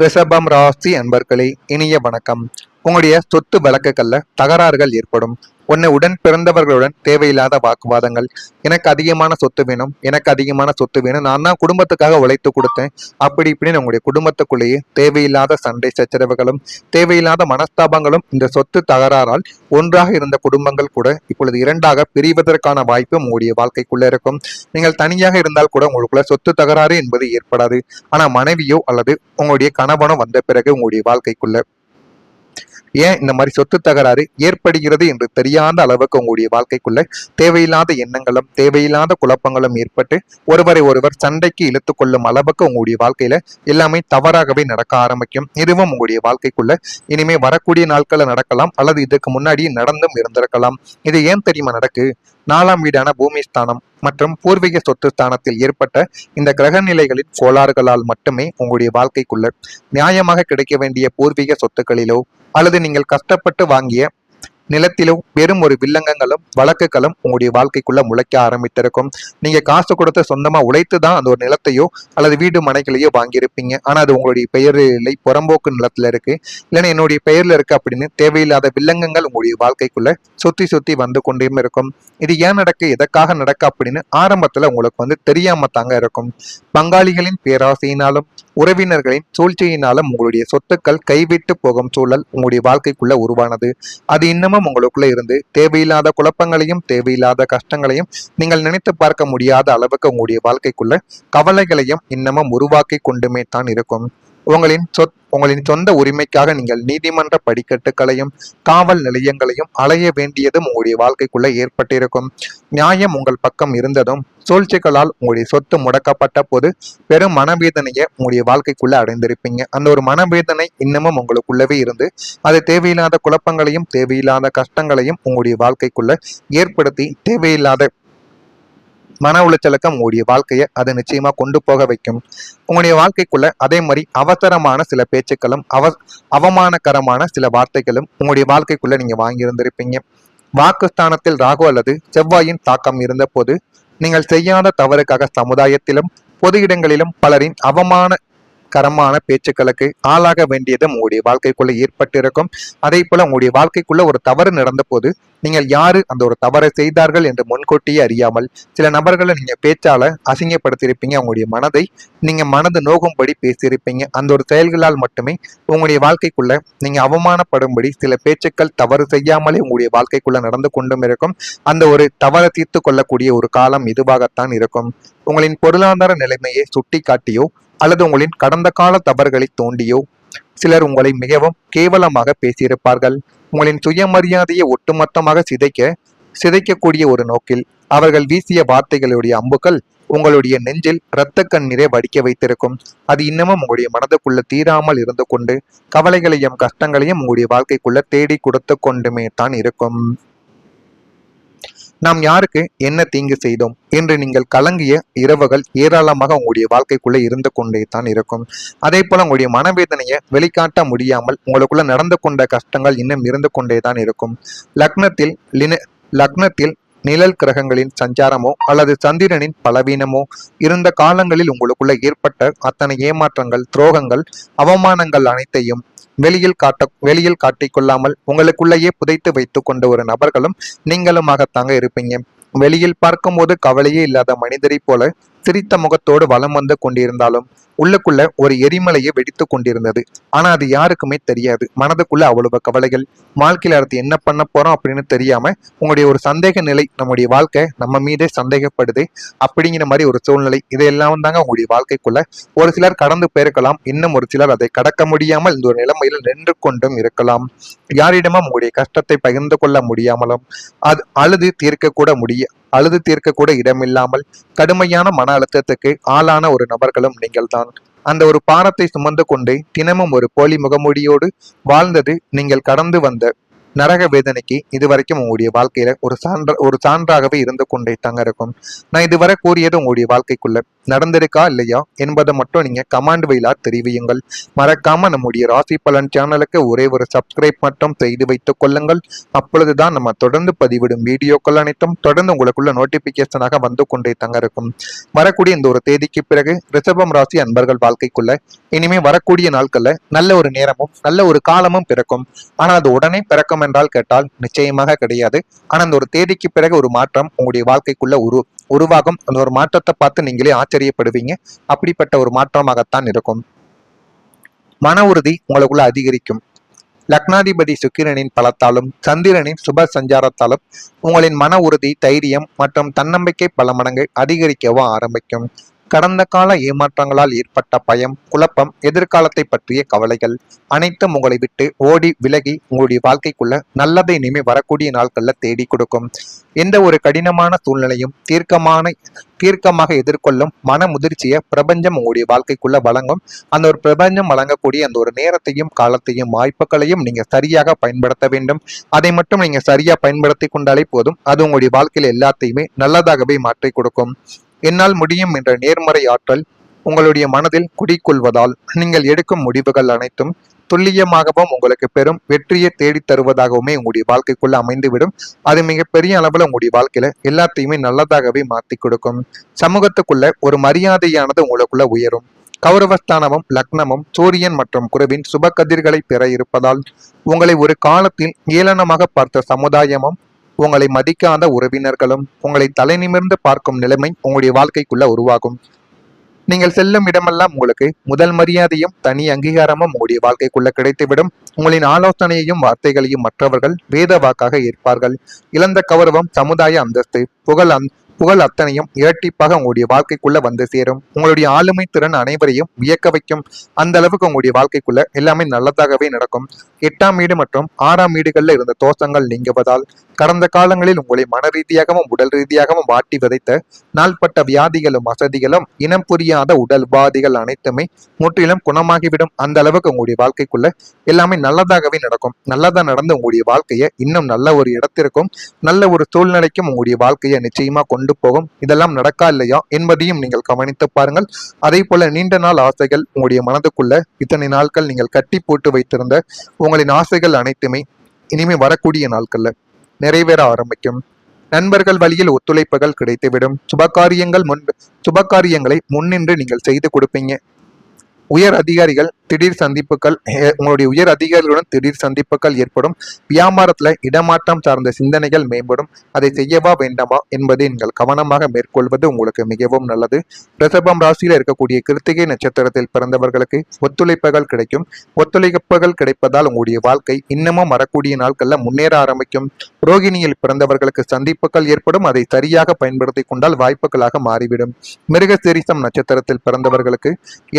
ரிஷபம் ராசி அன்பர்களே, இனிய வணக்கம். உங்களுடைய சொத்து வழக்குகள்ல தகராறுகள் ஏற்படும். உடன் பிறந்தவர்களுடன் தேவையில்லாத வாக்குவாதங்கள். எனக்கு அதிகமான சொத்து வேணும், எனக்கு அதிகமான சொத்து வேணும், நான் தான் குடும்பத்துக்காக உழைத்து கொடுத்தேன், அப்படி இப்படின்னு உங்களுடைய குடும்பத்துக்குள்ளேயே தேவையில்லாத சண்டை சச்சரவுகளும் தேவையில்லாத மனஸ்தாபங்களும் இந்த சொத்து தகராறால் ஒன்றாக இருந்த குடும்பங்கள் கூட இப்பொழுது இரண்டாக பிரிவதற்கான வாய்ப்பு உங்களுடைய வாழ்க்கைக்குள்ள இருக்கும். நீங்கள் தனியாக இருந்தால் கூட உங்களுக்குள்ள சொத்து தகராறு என்பது ஏற்படாது. ஆனா மனைவியோ அல்லது உங்களுடைய கணவனோ வந்த பிறகு உங்களுடைய வாழ்க்கைக்குள்ள ஏன் இந்த மாதிரி சொத்து தகராறு ஏற்படுகிறது என்று தெரியாத அளவுக்கு உங்களுடைய வாழ்க்கைக்குள்ள தேவையில்லாத எண்ணங்களும் தேவையில்லாத குழப்பங்களும் ஏற்பட்டு ஒருவர் சண்டைக்கு இழுத்து கொள்ளும் அளவுக்கு உங்களுடைய வாழ்க்கையில எல்லாமே தவறாகவே நடக்க ஆரம்பிக்கும். இதுவும் உங்களுடைய வாழ்க்கைக்குள்ள இனிமே வரக்கூடிய நாட்கள்ல நடக்கலாம் அல்லது இதுக்கு முன்னாடி நடந்தும் இருந்திருக்கலாம். இது ஏன் தெரியுமா நடக்கு? 4ஆம் வீடான பூமி ஸ்தானம் மற்றும் பூர்வீக சொத்து ஸ்தானத்தில் ஏற்பட்ட இந்த கிரக நிலைகளின் கோளாறுகளால் மட்டுமே உங்களுடைய வாழ்க்கைக்குள்ள நியாயமாக கிடைக்க வேண்டிய பூர்வீக சொத்துக்களிலோ அல்லது நீங்கள் கஷ்டப்பட்டு வாங்கிய நிலத்திலும் வெறும் ஒரு வில்லங்கங்களும் வழக்குகளும் உங்களுடைய வாழ்க்கைக்குள்ள முளைக்க ஆரம்பித்திருக்கும். நீங்க காசு கொடுத்து சொந்தமா உழைத்து தான் அந்த ஒரு நிலத்தையோ அல்லது வீடு மனைகளையோ வாங்கியிருப்பீங்க. ஆனா அது உங்களுடைய பெயரில் இல்லை, புறம்போக்கு நிலத்துல இருக்கு, இல்லைன்னா என்னுடைய பெயர்ல இருக்கு அப்படின்னு தேவையில்லாத வில்லங்கங்கள் உங்களுடைய வாழ்க்கைக்குள்ள சுத்தி சுத்தி வந்து கொண்டே இருக்கும். இது ஏன் நடக்கு, எதற்காக நடக்க அப்படின்னு ஆரம்பத்துல உங்களுக்கு தெரியாம தாங்க இருக்கும். பங்காளிகளின் பேராசையினாலும் உறவினர்களின் சூழ்ச்சியினாலும் உங்களுடைய சொத்துக்கள் கைவிட்டு போகும் சூழல் உங்களுடைய வாழ்க்கைக்குள்ள உருவானது. அது இன்னமும் உங்களுக்குள்ள இருந்து தேவையில்லாத குழப்பங்களையும் தேவையில்லாத கஷ்டங்களையும் நீங்கள் நினைத்து பார்க்க முடியாத அளவுக்கு உங்களுடைய வாழ்க்கைக்குள்ள கவலைகளையும் இன்னமும் உருவாக்கி கொண்டுமே தான் இருக்கும். உங்களின் சொந்த உரிமைக்காக நீங்கள் நீதிமன்ற படிக்கட்டுகளையும் காவல் நிலையங்களையும் அலைய வேண்டியதும் உங்களுடைய வாழ்க்கைக்குள்ள ஏற்பட்டிருக்கும். நியாயம் உங்கள் பக்கம் இருந்ததும் சூழ்ச்சிகளால் உங்களுடைய சொத்து முடக்கப்பட்ட போது பெரும் மனவேதனையை உங்களுடைய வாழ்க்கைக்குள்ள அடைந்திருப்பீங்க. அந்த ஒரு மனவேதனை இன்னமும் உங்களுக்குள்ளவே இருந்து அது தேவையில்லாத குழப்பங்களையும் தேவையில்லாத கஷ்டங்களையும் உங்களுடைய வாழ்க்கைக்குள்ள ஏற்படுத்தி தேவையில்லாத மன உளைச்சலுக்கு உங்களுடைய வாழ்க்கையை அது நிச்சயமா கொண்டு போக வைக்கும். உங்களுடைய வாழ்க்கைக்குள்ள அதே மாதிரி அவசரமான சில பேச்சுக்களும் அவமானகரமான சில வார்த்தைகளும் உங்களுடைய வாழ்க்கைக்குள்ள நீங்க வாங்கியிருந்திருப்பீங்க. வாக்குஸ்தானத்தில் ராகு அல்லது செவ்வாயின் தாக்கம் இருந்த போது நீங்கள் செய்யாத தவறுக்காக சமுதாயத்திலும் பொது இடங்களிலும் பலரின் அவமானகரமான பேச்சுக்களுக்கு ஆளாக வேண்டியதும் உங்களுடைய வாழ்க்கைக்குள்ள ஏற்பட்டிருக்கும். அதே போல உங்களுடைய வாழ்க்கைக்குள்ள ஒரு தவறு நடந்த போது நீங்கள் யாரு அந்த ஒரு தவறை செய்தார்கள் என்று முன்கூட்டியே அறியாமல் சில நபர்களை நீங்க பேச்சால அசிங்கப்படுத்தியிருப்பீங்க. உங்களுடைய மனதை நீங்க மனது நோகும்படி பேசியிருப்பீங்க. அந்த ஒரு செயல்களால் மட்டுமே உங்களுடைய வாழ்க்கைக்குள்ள நீங்க அவமானப்படும்படி சில பேச்சுக்கள் தவறு செய்யாமலே உங்களுடைய வாழ்க்கைக்குள்ள நடந்து கொண்டும் இருக்கும். அந்த ஒரு தவறை தீர்த்து கொள்ளக்கூடிய ஒரு காலம் இதுவாகத்தான் இருக்கும். உங்களின் பொருளாதார நிலைமையை சுட்டி காட்டியோ அல்லது உங்களின் கடந்த கால தவறுகளை தோண்டியோ சிலர் உங்களை மிகவும் கேவலமாக பேசியிருப்பார்கள். உங்களின் சுயமரியாதையை ஒட்டுமொத்தமாக சிதைக்கக்கூடிய ஒரு நோக்கில் அவர்கள் வீசிய வார்த்தைகளுடைய அம்புகள் உங்களுடைய நெஞ்சில் இரத்த கண்ணீரை வடிக்க வைத்திருக்கும். அது இன்னமும் உங்களுடைய மனதுக்குள்ள தீராமல் இருந்து கொண்டு கவலைகளையும் கஷ்டங்களையும் உங்களுடைய வாழ்க்கைக்குள்ள தேடி கொடுத்து கொண்டுமே தான் இருக்கும். நாம் யாருக்கு என்ன தீங்கு செய்தோம் என்று நீங்கள் கலங்கிய இரவுகள் ஏராளமாக உங்களுடைய வாழ்க்கைக்குள்ள இருந்து கொண்டே தான் இருக்கும். அதே போல உங்களுடைய மனவேதனையை வெளிக்காட்ட முடியாமல் உங்களுக்குள்ள நடந்து கொண்ட கஷ்டங்கள் இன்னும் இருந்து கொண்டே தான் இருக்கும். லக்னத்தில் நிழல் கிரகங்களின் சஞ்சாரமோ அல்லது சந்திரனின் பலவீனமோ இருந்த காலங்களில் உங்களுக்குள்ள ஏற்பட்ட அத்தனை ஏமாற்றங்கள், துரோகங்கள், அவமானங்கள் அனைத்தையும் வெளியில் காட்டிக்கொள்ளாமல் உங்களுக்குள்ளேயே புதைத்து வைத்து கொண்ட ஒரு நபர்களும் நீங்களுமாகத்தாங்க இருப்பீங்க. வெளியில் பார்க்கும்போது கவலையே இல்லாத மனிதரை போல சிரித்த முகத்தோடு வலம் வந்து கொண்டிருந்தாலும் உள்ளுக்குள்ள ஒரு எரிமலையை வெடித்து கொண்டிருந்தது. ஆனா அது யாருக்குமே தெரியாது. மனதுக்குள்ள அவ்வளவு கவலைகள், வாழ்க்கையில அடுத்து என்ன பண்ண போறோம் அப்படின்னு தெரியாம உங்களுடைய ஒரு சந்தேக நிலை, நம்முடைய வாழ்க்கை நம்ம மீதே சந்தேகப்படுது அப்படிங்கிற மாதிரி ஒரு சூழ்நிலை, இதையெல்லாம் தாங்க உங்களுடைய வாழ்க்கைக்குள்ள ஒரு சிலர் கடந்து போயிருக்கலாம். இன்னும் ஒரு சிலர் அதை கடக்க முடியாமல் இந்த ஒரு நிலைமையில நின்று கொண்டும் இருக்கலாம். யாரிடமும் உங்களுடைய கஷ்டத்தை பகிர்ந்து கொள்ள முடியாமலும் அழுது தீர்க்க கூட இடமில்லாமல் கடுமையான மன அழுத்தத்துக்கு ஆளான ஒரு நபர்களும் நீங்கள் தான். அந்த ஒரு பாரத்தை சுமந்து கொண்டு தினமும் ஒரு போலி முகமூடியோடு வாழ்ந்தது நீங்கள் கடந்து வந்த நரக வேதனைக்கு இதுவரைக்கும் உங்களுடைய வாழ்க்கையில ஒரு சான்றாகவே இருந்து கொண்டே தாங்க இருக்கும். நான் இதுவரை கூறியது உங்களுடைய வாழ்க்கைக்குள்ள நடந்திருக்கா இல்லையா என்பதை மட்டும் நீங்க கமாண்ட் வயிலா தெரிவியுங்கள். மறக்காம நம்முடைய ராசி பலன் சேனலுக்கு ஒரே ஒரு சப்ஸ்கிரைப் மட்டும் செய்து வைத்துக் கொள்ளுங்கள். அப்பொழுதுதான் நம்ம தொடர்ந்து பதிவிடும் வீடியோக்கள் அனைத்தும் தொடர்ந்து உங்களுக்குள்ள நோட்டிபிகேஷனாக வந்து கொண்டே தாங்க இருக்கும். வரக்கூடிய இந்த ஒரு தேதிக்கு பிறகு ரிஷபம் ராசி அன்பர்கள் வாழ்க்கைக்குள்ள இனிமே வரக்கூடிய நாட்கள்ல நல்ல ஒரு நேரமும் நல்ல ஒரு காலமும் பிறக்கும். ஆனா அது உடனே பிறக்கும் என்றால் கேட்டால் நிச்சயமாக கிடையாது. ஆனா அந்த ஒரு தேதிக்கு பிறகு ஒரு மாற்றம் உங்களுடைய வாழ்க்கைக்குள்ள உருவாகும். அந்த ஒரு மாற்றத்தை பார்த்து நீங்களே ஆச்சரியப்படுவீங்க. அப்படிப்பட்ட ஒரு மாற்றமாகத்தான் இருக்கும். மன உறுதி உங்களுக்குள்ள அதிகரிக்கும். லக்னாதிபதி சுக்கிரனின் பலத்தாலும் சந்திரனின் சுப சஞ்சாரத்தாலும் உங்களின் மன உறுதி, தைரியம் மற்றும் தன்னம்பிக்கை பல மடங்கு அதிகரிக்கவும் ஆரம்பிக்கும். கடந்த கால ஏமாற்றங்களால் ஏற்பட்ட பயம், குழப்பம், எதிர்காலத்தை பற்றிய கவலைகள் அனைத்தும் உங்களை விட்டு ஓடி விலகி உங்களுடைய வாழ்க்கைக்குள்ள நல்லதை இனிமே வரக்கூடிய நாட்கள்ல தேடி கொடுக்கும். எந்த ஒரு கடினமான சூழ்நிலையும் தீர்க்கமாக எதிர்கொள்ளும் மன முதிர்ச்சியை பிரபஞ்சம் உங்களுடைய வாழ்க்கைக்குள்ள வழங்கும். அந்த ஒரு பிரபஞ்சம் வழங்கக்கூடிய அந்த ஒரு நேரத்தையும் காலத்தையும் வாய்ப்புகளையும் நீங்க சரியாக பயன்படுத்த வேண்டும். அதை மட்டும் நீங்க சரியா பயன்படுத்தி கொண்டாலே போதும். அது உங்களுடைய வாழ்க்கையில எல்லாத்தையுமே நல்லதாகவே மாற்றி கொடுக்கும். என்னால் முடியும் என்ற நேர்மறை ஆற்றல் உங்களுடைய மனதில் குடிக்கொள்வதால் நீங்கள் எடுக்கும் முடிவுகள் அனைத்தும் துல்லியமாகவும் உங்களுக்கு பெரும் வெற்றியை தேடித் தருவதாகவுமே உங்களுடைய வாழ்க்கைக்குள்ள அமைந்துவிடும். அது மிகப்பெரிய அளவுல உங்களுடைய வாழ்க்கையில எல்லாத்தையுமே நல்லதாகவே மாற்றி கொடுக்கும். சமூகத்துக்குள்ள ஒரு மரியாதையானது உங்களுக்குள்ள உயரும். கௌரவஸ்தானமும் லக்னமும் சூரியன் மற்றும் குருவின் சுப கதிர்களை பெற இருப்பதால் உங்களை ஒரு காலத்தில் ஏளனமாக பார்த்த சமுதாயமும் உங்களை மதிக்காத உறவினர்களும் உங்களை தலை நிமிர்ந்து பார்க்கும் நிலைமை உங்களுடைய வாழ்க்கைக்குள்ள உருவாகும். நீங்கள் செல்லும் இடமெல்லாம் உங்களுக்கு முதல் மரியாதையும் தனி அங்கீகாரமும் உங்களுடைய வாழ்க்கைக்குள்ள கிடைத்துவிடும். உங்களின் ஆலோசனையையும் வார்த்தைகளையும் மற்றவர்கள் வேத வாக்காக ஏற்பார்கள். இழந்த கௌரவம், சமுதாய அந்தஸ்து, புகழ் அத்தனையும் இரட்டிப்பாக உங்களுடைய வாழ்க்கைக்குள்ள வந்து சேரும். உங்களுடைய ஆளுமை திறன் அனைவரையும் வியக்க வைக்கும். அந்த அளவுக்கு உங்களுடைய வாழ்க்கைக்குள்ள எல்லாமே நல்லதாகவே நடக்கும். 8ஆம் வீடு மற்றும் 6ஆம் வீடுகள்ல இருந்த தோஷங்கள் நீங்குவதால் கடந்த காலங்களில் உங்களை மன ரீதியாகவும் உடல் ரீதியாகவும் வாட்டி விதைத்த நாள்பட்ட வியாதிகளும் வசதிகளும் இனம் புரியாத உடல் உபாதிகள் அனைத்துமே முற்றிலும் குணமாகிவிடும். அந்த அளவுக்கு உங்களுடைய வாழ்க்கைக்குள்ள எல்லாமே நல்லதாகவே நடக்கும். நல்லதா நடந்து உங்களுடைய வாழ்க்கையை இன்னும் நல்ல ஒரு இடத்திற்கும் நல்ல ஒரு சூழ்நிலைக்கும் உங்களுடைய வாழ்க்கையை நிச்சயமா கொண்டு போகும். இதெல்லாம் நடக்கா இல்லையா என்பதையும் நீங்கள் கவனித்து பாருங்கள். அதே போல நீண்ட நாள் ஆசைகள் உங்களுடைய மனதுக்குள்ள இத்தனை நாட்கள் நீங்கள் கட்டி போட்டு வைத்திருந்த உங்களின் ஆசைகள் அனைத்துமே இனிமே வரக்கூடிய நாட்கள்ல நிறைவேற ஆரம்பிக்கும். நண்பர்கள் வழியில் ஒத்துழைப்புகள் கிடைத்துவிடும். சுபகாரியங்களை முன்னின்று நீங்கள் செய்து கொடுப்பீங்க. உயர் அதிகாரிகள் திடீர் சந்திப்புகள் உங்களுடைய உயர் அதிகாரிகளுடன் திடீர் சந்திப்புகள் ஏற்படும். வியாபாரத்துல இடமாற்றம் சார்ந்த சிந்தனைகள் மேம்படும். அதை செய்யவா வேண்டாமா என்பதை நீங்கள் கவனமாக மேற்கொள்வது உங்களுக்கு மிகவும் நல்லது. ரிஷபம் ராசியில இருக்கக்கூடிய கிருத்திகை நட்சத்திரத்தில் பிறந்தவர்களுக்கு ஒத்துழைப்புகள் கிடைக்கும். ஒத்துழைப்புகள் கிடைப்பதால் உங்களுடைய வாழ்க்கை இன்னமும் வரக்கூடிய நாட்கள்ல முன்னேற ஆரம்பிக்கும். ரோகிணியில் பிறந்தவர்களுக்கு சந்திப்புகள் ஏற்படும். அதை சரியாக பயன்படுத்தி கொண்டால் வாய்ப்புகளாக மாறிவிடும். மிருகசீரிசம் நட்சத்திரத்தில் பிறந்தவர்களுக்கு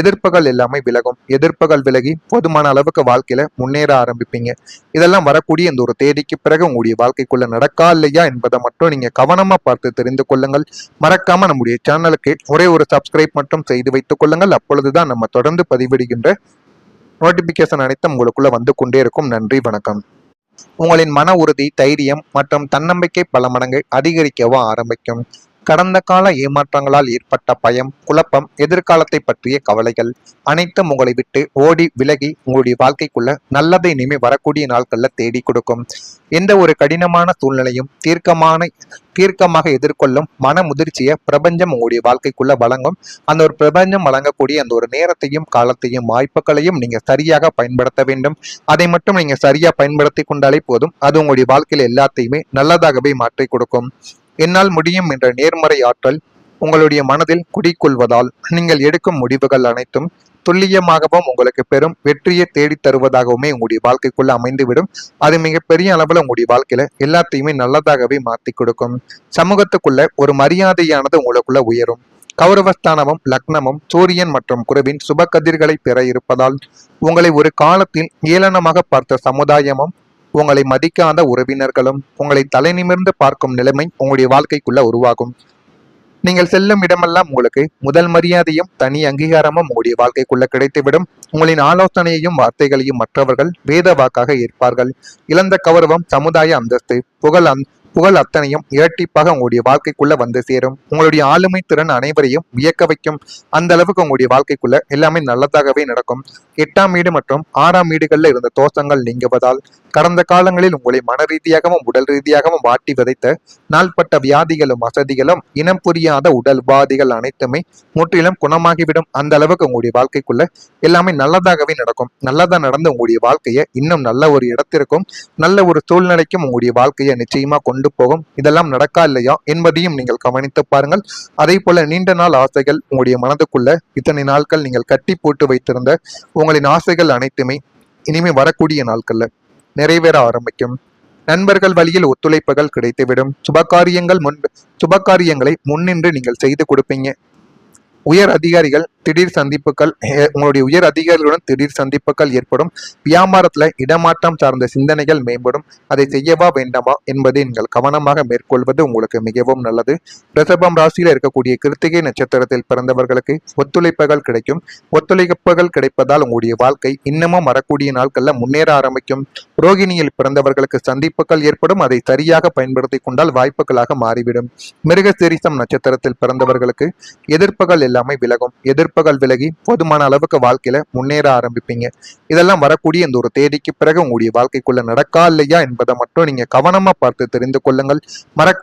எதிர்ப்புகள் எல்லாமே விலகும். எதிர்ப்புகள் விலகி போதுமான அளவுக்கு வாழ்க்கையில முன்னேற ஆரம்பிப்பீங்க. இதெல்லாம் வரக்கூடிய இந்த ஒரு தேதிக்கு பிறகு உங்களுடைய வாழ்க்கைக்குள்ள நடக்கா இல்லையா என்பதை மட்டும் நீங்க கவனமா பார்த்து தெரிந்து கொள்ளுங்கள். மறக்காம நம்முடைய சேனலுக்கு ஒரே ஒரு சப்ஸ்கிரைப் மட்டும் செய்து வைத்துக் கொள்ளுங்கள். அப்பொழுதுதான் நம்ம தொடர்ந்து பதிவிடுகின்ற நோட்டிபிகேஷன் அனைத்தும் உங்களுக்குள்ள வந்து கொண்டே இருக்கும். நன்றி, வணக்கம். உங்களின் மன உறுதி, தைரியம் மற்றும் தன்னம்பிக்கை பல மடங்கு அதிகரிக்கவும் ஆரம்பிக்கும். கடந்த கால ஏமாற்றங்களால் ஏற்பட்ட பயம், குழப்பம், எதிர்காலத்தை பற்றிய கவலைகள் அனைத்தும் உங்களை விட்டு ஓடி விலகி உங்களுடைய வாழ்க்கைக்குள்ள நல்லதை இனிமே வரக்கூடிய நாட்கள்ல தேடி கொடுக்கும். எந்த ஒரு கடினமான சூழ்நிலையும் தீர்க்கமாக எதிர்கொள்ளும் மன முதிர்ச்சியை பிரபஞ்சம் உங்களுடைய வாழ்க்கைக்குள்ள வழங்கும். அந்த ஒரு பிரபஞ்சம் வழங்கக்கூடிய அந்த ஒரு நேரத்தையும் காலத்தையும் வாய்ப்புகளையும் நீங்க சரியாக பயன்படுத்த வேண்டும். அதை மட்டும் நீங்க சரியா பயன்படுத்தி கொண்டாலே போதும். அது உங்களுடைய வாழ்க்கையில எல்லாத்தையுமே நல்லதாகவே மாற்றி கொடுக்கும். என்னால் முடியும் என்ற நேர்மறை ஆற்றல் உங்களுடைய மனதில் குடிக்கொள்வதால் நீங்கள் எடுக்கும் முடிவுகள் அனைத்தும் துல்லியமாகவும் உங்களுக்கு பெரும் வெற்றியை தேடித் தருவதாகவுமே உங்களுடைய வாழ்க்கைக்குள்ள அமைந்துவிடும். அது மிகப்பெரிய அளவுல உங்களுடைய வாழ்க்கையில எல்லாத்தையுமே நல்லதாகவே மாற்றி கொடுக்கும். சமூகத்துக்குள்ள ஒரு மரியாதையானது உங்களுக்குள்ள உயரும். கௌரவஸ்தானமும் லக்னமும் சூரியன் மற்றும் குருவின் சுப கதிர்களை பெற இருப்பதால் உங்களை ஒரு காலத்தில் ஏளனமாக பார்த்த சமுதாயமும் உங்களை மதிக்காத உறவினர்களும் உங்களை தலை நிமிர்ந்து பார்க்கும் நிலைமை உங்களுடைய வாழ்க்கைக்குள்ள உருவாகும். நீங்கள் செல்லும் இடமெல்லாம் உங்களுக்கு முதல் மரியாதையும் தனி அங்கீகாரமும் உங்களுடைய வாழ்க்கைக்குள்ள கிடைத்துவிடும். உங்களின் ஆலோசனையையும் வார்த்தைகளையும் மற்றவர்கள் வேத வாக்காக ஏற்பார்கள். இழந்த கௌரவம், சமுதாய அந்தஸ்து, புகழ் அத்தனையும் இரட்டிப்பாக உங்களுடைய வாழ்க்கைக்குள்ள வந்து சேரும். உங்களுடைய ஆளுமை திறன் அனைவரையும் வியக்க வைக்கும். அந்த அளவுக்கு உங்களுடைய வாழ்க்கைக்குள்ள எல்லாமே நல்லதாகவே நடக்கும். 8ஆம் வீடு மற்றும் 6ஆம் வீடுகள்ல இருந்த தோஷங்கள் நீங்குவதால் கடந்த காலங்களில் உங்களை மன ரீதியாகவும் உடல் ரீதியாகவும் வாட்டி விதைத்த நாள்பட்ட வியாதிகளும் வசதிகளும் இனம் புரியாத உடல் உபாதைகள் அனைத்துமே முற்றிலும் குணமாகிவிடும். அந்த அளவுக்கு உங்களுடைய வாழ்க்கைக்குள்ள எல்லாமே நல்லதாகவே நடக்கும். நல்லதா நடந்து உங்களுடைய வாழ்க்கையை இன்னும் நல்ல ஒரு இடத்திற்கும் நல்ல ஒரு சூழ்நிலைக்கும் உங்களுடைய வாழ்க்கையை நிச்சயமா கொண்டு போகும். இதெல்லாம் நடக்கா இல்லையா என்பதையும் நீங்கள் கவனித்து பாருங்கள். அதே போல நீண்ட நாள் ஆசைகள் உங்களுடைய மனதுக்குள்ள இத்தனை நாட்கள் நீங்கள் கட்டி போட்டு வைத்திருந்த உங்களின் ஆசைகள் அனைத்துமே இனிமே வரக்கூடிய நாட்கள்ல நிறைவேற ஆரம்பிக்கும். நண்பர்கள் வழியில் ஒத்துழைப்புகள் கிடைத்துவிடும். சுபகாரியங்களை முன்னின்று நீங்கள் செய்து கொடுப்பீங்க. உயர் அதிகாரிகள் திடீர் சந்திப்புகள், உங்களுடைய உயர் அதிகாரிகளுடன் திடீர் சந்திப்புகள் ஏற்படும். வியாபாரத்துல இடமாற்றம் சார்ந்த சிந்தனைகள் மேம்படும். அதை செய்யவா வேண்டாமா என்பதை நீங்கள் கவனமாக மேற்கொள்வது உங்களுக்கு மிகவும் நல்லது. ரிஷபம் ராசியில இருக்கக்கூடிய கிருத்திகை நட்சத்திரத்தில் பிறந்தவர்களுக்கு ஒத்துழைப்புகள் கிடைக்கும். ஒத்துழைப்புகள் கிடைப்பதால் உங்களுடைய வாழ்க்கை இன்னமும் வரக்கூடிய நாட்கள்ல முன்னேற ஆரம்பிக்கும். ரோகிணியில் பிறந்தவர்களுக்கு சந்திப்புகள் ஏற்படும். அதை சரியாக பயன்படுத்தி கொண்டால் வாய்ப்புகளாக மாறிவிடும். மிருகசீரிஷம் நட்சத்திரத்தில் பிறந்தவர்களுக்கு எதிர்ப்புகள் எல்லாமே விலகும். எதிர்ப்புகள் விலகி போதுமான அளவுக்கு வாழ்க்கையில முன்னேற ஆரம்பிப்பீங்க. இதெல்லாம் வரக்கூடிய இந்த ஒரு தேதிக்கு பிறகு உங்களுடைய வாழ்க்கைக்குள்ள நடக்கா இல்லையா என்பதை மட்டும் நீங்க கவனமா பார்த்து தெரிந்து கொள்ளுங்கள்.